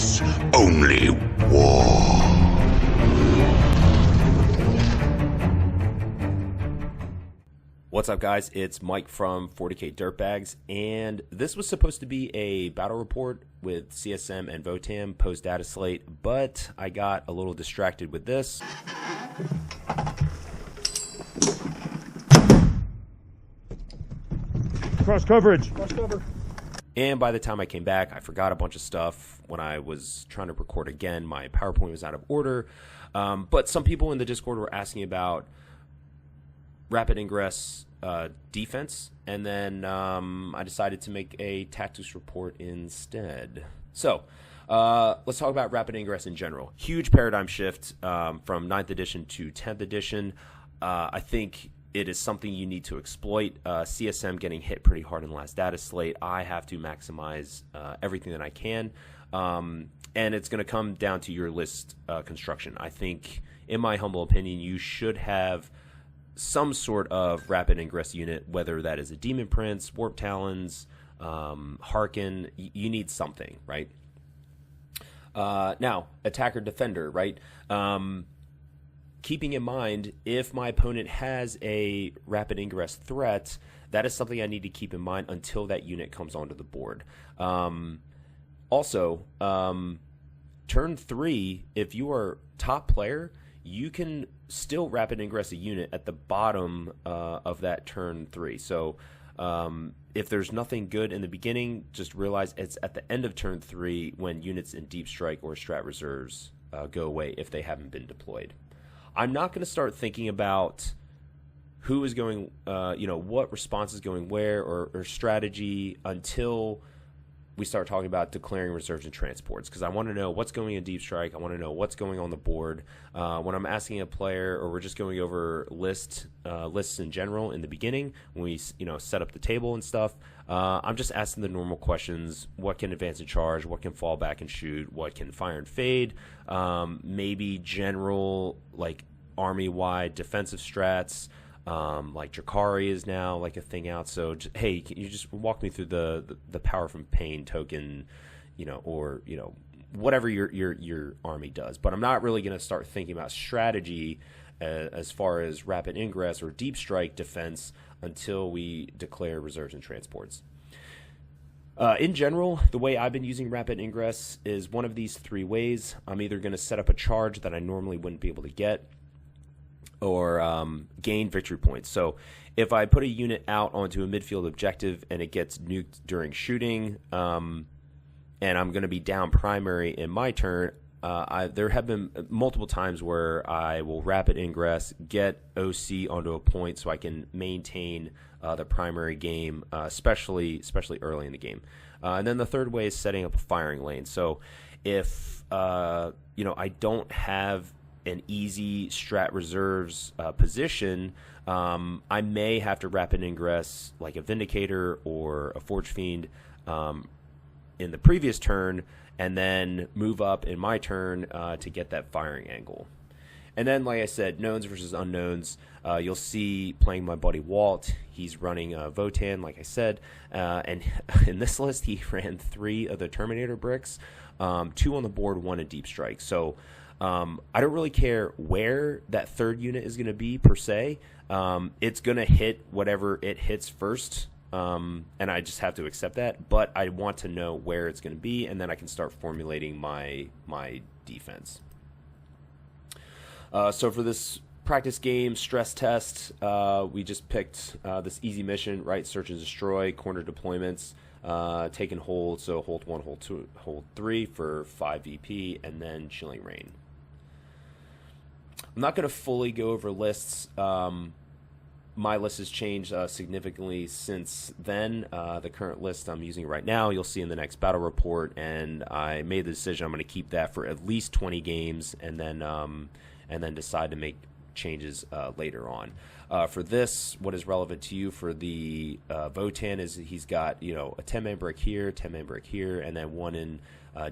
peace, only war. What's up, guys? It's Mike from 40K Dirtbags, and this was supposed to be a battle report with CSM and Votann post data slate, but I got a little distracted with this. Cross coverage. Cross cover. And by the time I came back, I forgot a bunch of stuff. When I was trying to record again, my PowerPoint was out of order. But some people in the Discord were asking about rapid ingress defense, and then I decided to make a tactics report instead. So let's talk about rapid ingress in general. Huge paradigm shift from 9th edition to 10th edition. I think it is something you need to exploit. CSM getting hit pretty hard in the last data slate. I have to maximize everything that I can. And it's going to come down to your list construction. I think, in my humble opinion, you should have some sort of rapid ingress unit, whether that is a Demon Prince, Warp Talons, Harken. You need something, right? Now, attacker defender, right? Keeping in mind, if my opponent has a rapid ingress threat, that is something I need to keep in mind until that unit comes onto the board. Also, turn 3, if you are top player, you can still rapid ingress a unit at the bottom of that turn 3. So if there's nothing good in the beginning, just realize it's at the end of turn 3 when units in Deep Strike or Strat Reserves go away if they haven't been deployed. I'm not going to start thinking about who is going, what response is going where or strategy until we start talking about declaring reserves and transports, because I want to know what's going in Deep Strike. I want to know what's going on the board. When I'm asking a player, or we're just going over lists in general in the beginning, when we set up the table and stuff, I'm just asking the normal questions. What can advance and charge? What can fall back and shoot? What can fire and fade? Maybe general, like, army-wide defensive strats. Like Drakari is now like a thing out. So hey, can you just walk me through the power from pain token, or whatever your army does. But I'm not really going to start thinking about strategy as far as rapid ingress or deep strike defense until we declare reserves and transports. In general, the way I've been using rapid ingress is one of these 3 ways. I'm either going to set up a charge that I normally wouldn't be able to get, or gain victory points. So if I put a unit out onto a midfield objective and it gets nuked during shooting, and I'm going to be down primary in my turn, there have been multiple times where I will rapid ingress, get OC onto a point so I can maintain the primary game, especially early in the game. And then the third way is setting up a firing lane. So if I don't have an easy strat reserves position, I may have to rapid ingress like a Vindicator or a Forge Fiend in the previous turn, and then move up in my turn to get that firing angle. And then, like I said, knowns versus unknowns. You'll see playing my buddy Walt. He's running Votann, like I said, and in this list he ran 3 of the Terminator bricks, 2 on the board, 1 in Deep Strike. So I don't really care where that third unit is going to be per se. It's going to hit whatever it hits first, and I just have to accept that. But I want to know where it's going to be, and then I can start formulating my defense. So for this practice game stress test, we just picked this easy mission, right? Search and destroy, corner deployments. Take and hold, so hold 1, hold 2, hold 3 for 5 VP, and then Chilling Rain. I'm not going to fully go over lists. My list has changed significantly since then. The current list I'm using right now, you'll see in the next battle report, and I made the decision I'm going to keep that for at least 20 games, and then decide to make changes later on. For this, what is relevant to you for the Votann is he's got a 10-man brick here, 10-man brick here, and then 1 in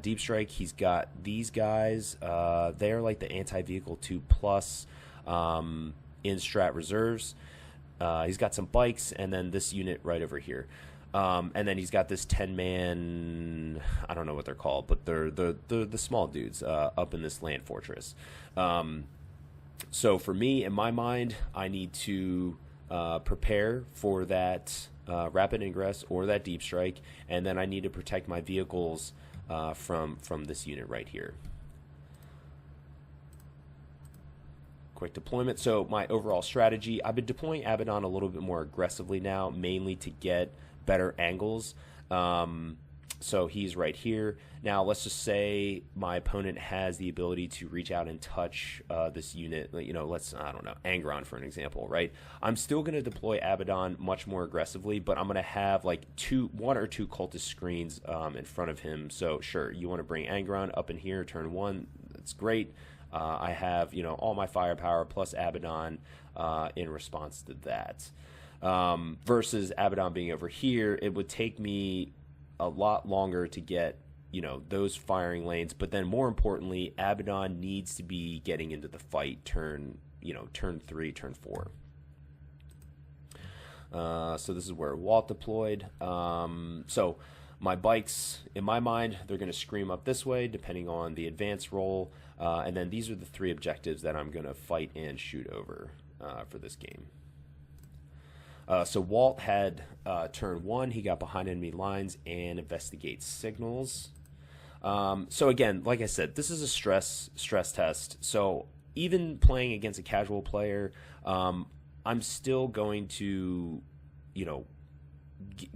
Deep Strike. He's got these guys. They're like the anti-vehicle 2+ in Strat Reserves. He's got some bikes, and then this unit right over here. And then he's got this 10-man, I don't know what they're called, but they're the small dudes up in this land fortress. So for me, in my mind, I need to prepare for that rapid ingress or that deep strike, and then I need to protect my vehicles from this unit right here. Quick deployment. So my overall strategy, I've been deploying Abaddon a little bit more aggressively now, mainly to get better angles. So he's right here. Now let's just say my opponent has the ability to reach out and touch this unit. You know, I don't know, Angron for an example, right? I'm still going to deploy Abaddon much more aggressively, but I'm going to have like one or two cultist screens in front of him. So sure, you want to bring Angron up in here, turn 1. That's great. I have, you know, all my firepower plus Abaddon in response to that. Versus Abaddon being over here, it would take me a lot longer to get, you know, those firing lanes. But then more importantly, Abaddon needs to be getting into the fight turn 3, turn 4. So this is where Walt deployed. So my bikes, in my mind, they're going to scream up this way depending on the advance roll. And then these are the 3 objectives that I'm going to fight and shoot over for this game. So Walt had turn 1. He got behind enemy lines and investigates signals. So again, like I said, this is a stress test. So even playing against a casual player, I'm still going to, you know,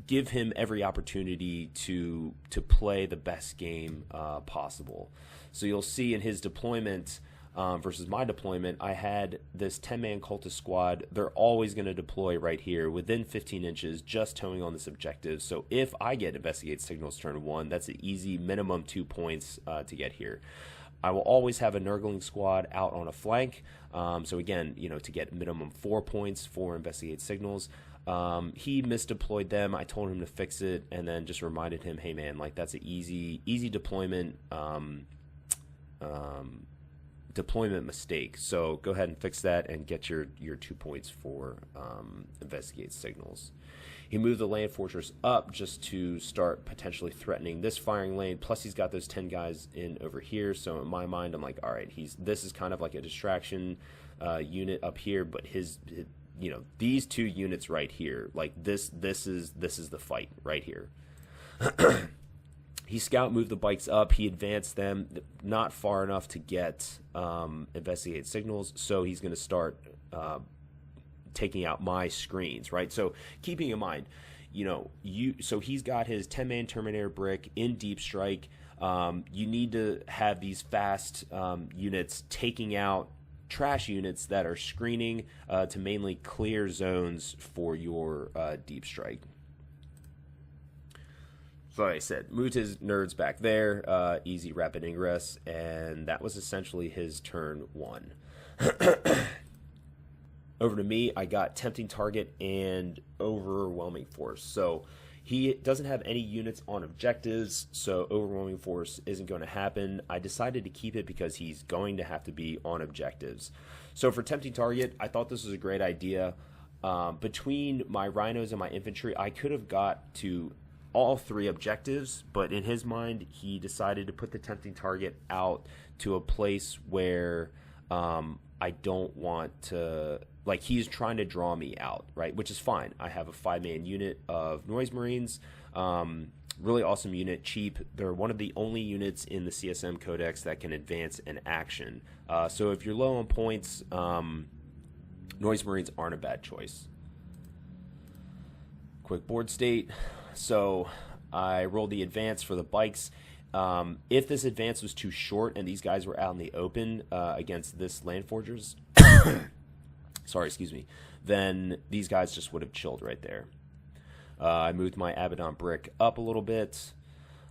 give him every opportunity to play the best game possible. So you'll see in his deployment versus my deployment, I had this 10-man cultist squad. They're always going to deploy right here within 15 inches, just towing on this objective. So if I get investigate signals turn 1, that's an easy minimum 2 points to get here. I will always have a Nurgling squad out on a flank. So again, you know, to get minimum 4 points for investigate signals. He misdeployed them. I told him to fix it, and then just reminded him, hey man, like that's an easy deployment deployment mistake. So go ahead and fix that and get your 2 points for investigate signals. He moved the land fortress up just to start potentially threatening this firing lane. Plus he's got those 10 guys in over here. So in my mind, I'm like, all right, this is kind of like a distraction unit up here, but his you know, these 2 units right here, like this is the fight right here. He scout moved the bikes up. He advanced them not far enough to get investigate signals, so he's going to start taking out my screens, right? So keeping in mind, you know, so he's got his 10-man Terminator brick in deep strike. You need to have these fast units taking out trash units that are screening to mainly clear zones for your deep strike. So like I said, moved his nerds back there, easy rapid ingress, and that was essentially his turn 1. Over to me, I got tempting target and overwhelming force. So he doesn't have any units on objectives, so overwhelming force isn't going to happen. I decided to keep it because he's going to have to be on objectives. So for tempting target, I thought this was a great idea. Between my rhinos and my infantry, I could have got to all 3 objectives, but in his mind, he decided to put the tempting target out to a place where I don't want to, like, he's trying to draw me out, right? Which is fine. I have a 5-man unit of Noise Marines, really awesome unit, cheap. They're one of the only units in the CSM Codex that can advance an action. So if you're low on points, Noise Marines aren't a bad choice. Quick board state. So I rolled the advance for the bikes. If this advance was too short and these guys were out in the open against this land fortress, then these guys just would have chilled right there. I moved my Abaddon brick up a little bit.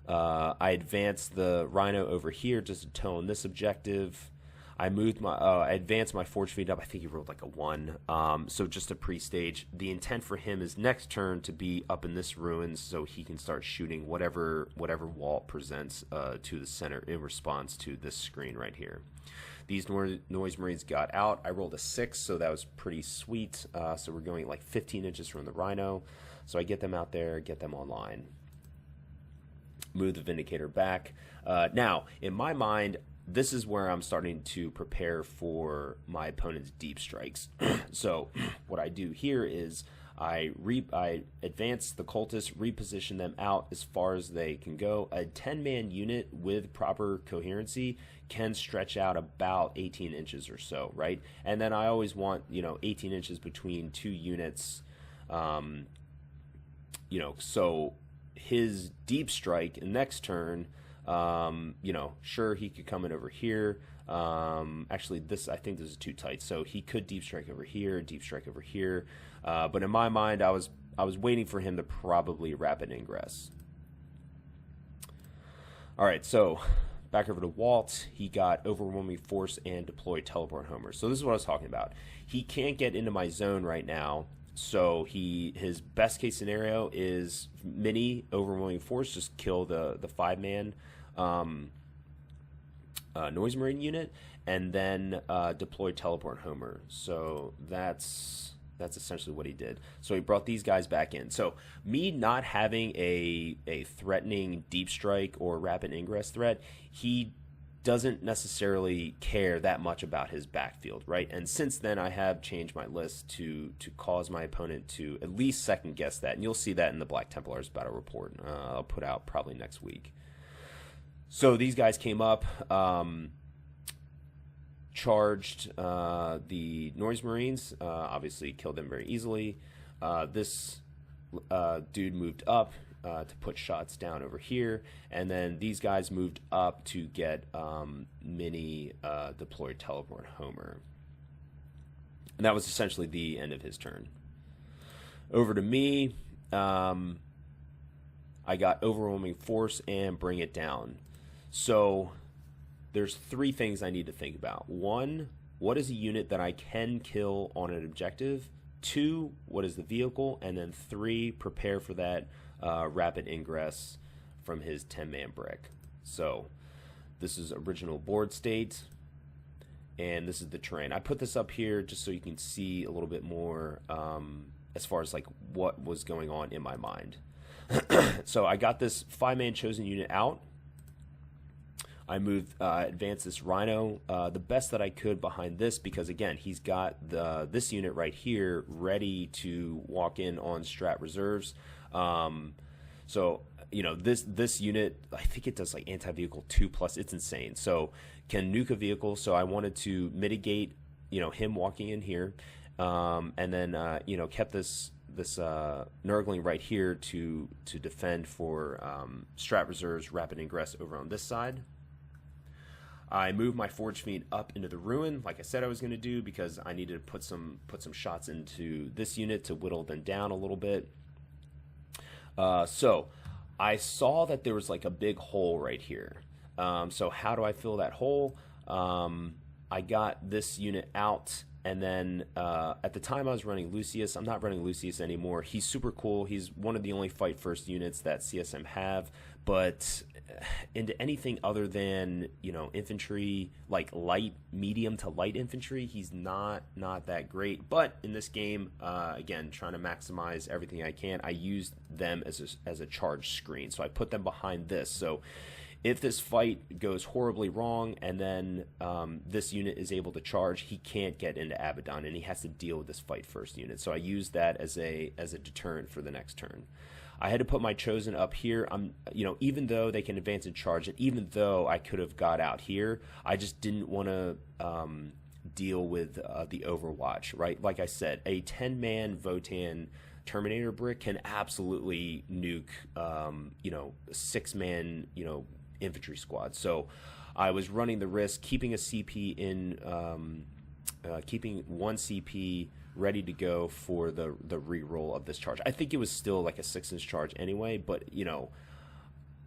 I advanced the Rhino over here just to tone this objective. I moved my, I advanced my Forge Feed up. I think he rolled like a 1. So just a pre-stage. The intent for him is next turn to be up in this ruins so he can start shooting whatever Walt presents to the center in response to this screen right here. These Noise Marines got out. I rolled a 6, so that was pretty sweet. So we're going like 15 inches from the Rhino. So I get them out there, get them online. Move the Vindicator back. Now, in my mind, this is where I'm starting to prepare for my opponent's deep strikes. So what I do here is I advance the cultists, reposition them out as far as they can go. A 10-man unit with proper coherency can stretch out about 18 inches or so, right? And then I always want, 18 inches between two units, so his deep strike next turn, sure, he could come in over here. Actually, I think this is too tight, so he could deep strike over here, deep strike over here. But in my mind, I was waiting for him to probably rapid ingress. All right, so back over to Walt. He got overwhelming force and deployed teleport homer. So this is what I was talking about. He can't get into my zone right now. So his best case scenario is mini overwhelming force, just kill the 5-man noise marine unit, and then deploy teleport homer. So that's essentially what he did. So he brought these guys back in. So me not having a threatening deep strike or rapid ingress threat, he doesn't necessarily care that much about his backfield, right? And since then, I have changed my list to cause my opponent to at least second guess that, and you'll see that in the Black Templars battle report I'll put out probably next week. So these guys came up, charged the Noise Marines, obviously killed them very easily. This dude moved up to put shots down over here, and then these guys moved up to get mini deployed teleport homer. And that was essentially the end of his turn. Over to me, I got overwhelming force and bring it down. So there's 3 things I need to think about. 1, what is a unit that I can kill on an objective? 2, what is the vehicle? And then 3, prepare for that rapid ingress from his 10-man brick. So this is original board state, and this is the terrain. I put this up here just so you can see a little bit more as far as like what was going on in my mind. So I got this 5-man chosen unit out. I advanced this Rhino the best that I could behind this, because again, he's got this unit right here ready to walk in on strat reserves. So this unit, I think it does like anti-vehicle 2+. It's insane. So can nuke a vehicle. So I wanted to mitigate him walking in here, and then kept this Nurgling right here to defend for strat reserves, rapid ingress over on this side. I moved my Forge Fiend up into the ruin, like I said I was going to do, because I needed to put some shots into this unit to whittle them down a little bit. So I saw that there was like a big hole right here. So how do I fill that hole? I got this unit out, and then at the time I was running Lucius. I'm not running Lucius anymore. He's super cool. He's one of the only fight first units that CSM have, but into anything other than infantry, like light, medium to light infantry, he's not that great. But in this game, again, trying to maximize everything I can, I used them as a charge screen. So I put them behind this. So if this fight goes horribly wrong and then this unit is able to charge, he can't get into Abaddon, and he has to deal with this fight first unit. So I used that as a deterrent for the next turn. I had to put my chosen up here. Even though they can advance and charge, and even though I could have got out here, I just didn't want to deal with the Overwatch, right? Like I said, a 10-man Votann Terminator brick can absolutely nuke, 6-man, infantry squad. So I was running the risk, keeping a CP in, keeping 1 CP ready to go for the re-roll of this charge. I think it was still like a 6-inch charge anyway, but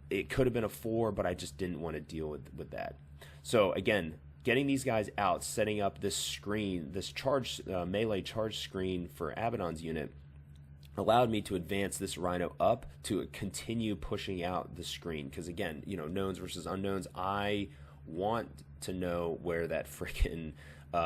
it could have been a 4, but I just didn't want to deal with that. So again, getting these guys out, setting up this screen, this charge melee charge screen for Abaddon's unit, allowed me to advance this Rhino up to continue pushing out the screen. Because again, knowns versus unknowns, I want to know where that freaking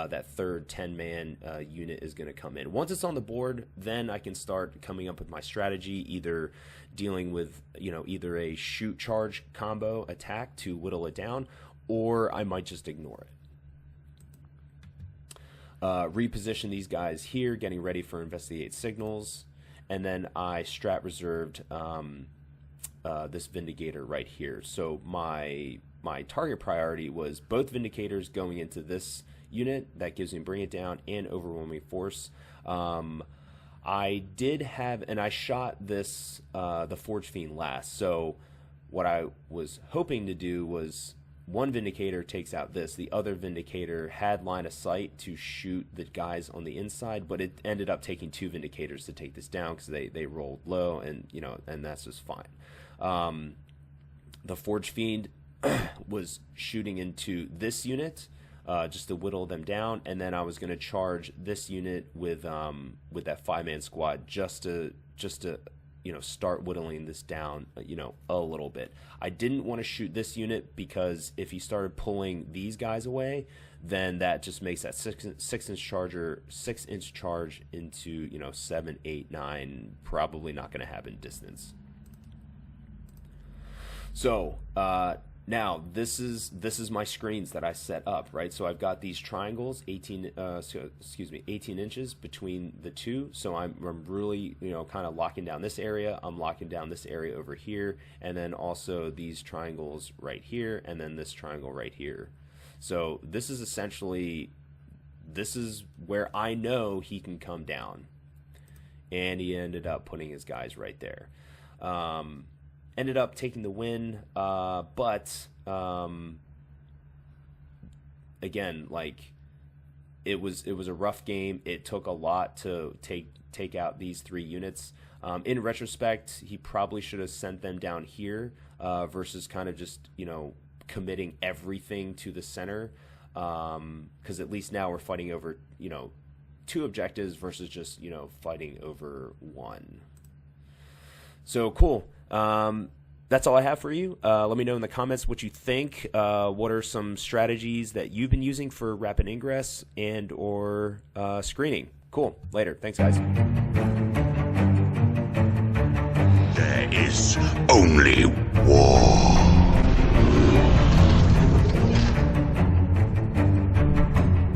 that third 10-man unit is going to come in. Once it's on the board, then I can start coming up with my strategy, either dealing with, either a shoot charge combo attack to whittle it down, or I might just ignore it. Reposition these guys here, getting ready for investigate signals, and then I strat reserved this Vindicator right here. So my target priority was both Vindicators going into this unit. That gives me bring it down and overwhelming force. I did have, and I shot this the Forge Fiend last. So what I was hoping to do was one Vindicator takes out this. The other Vindicator had line of sight to shoot the guys on the inside, but it ended up taking two Vindicators to take this down because they rolled low, and and that's just fine. The Forge Fiend was shooting into this unit just to whittle them down, and then I was going to charge this unit with that 5-man squad just to start whittling this down a little bit. I didn't want to shoot this unit because if he started pulling these guys away, then that just makes that 6-inch charge into 7, 8, 9, probably not going to have in distance. So now this is my screens that I set up, right? So I've got these triangles, 18 inches between the two. So I'm really kind of locking down this area. I'm locking down this area over here, and then also these triangles right here, and then this triangle right here. So this is essentially, this is where I know he can come down, and he ended up putting his guys right there. Ended up taking the win, but again, like it was a rough game. It took a lot to take out these 3 units. In retrospect, he probably should have sent them down here versus kind of just committing everything to the center, because at least now we're fighting over 2 objectives versus just fighting over 1. So cool. That's all I have for you. Let me know in the comments what you think. What are some strategies that you've been using for rapid ingress and or screening? Cool. Later. Thanks, guys. There is only war.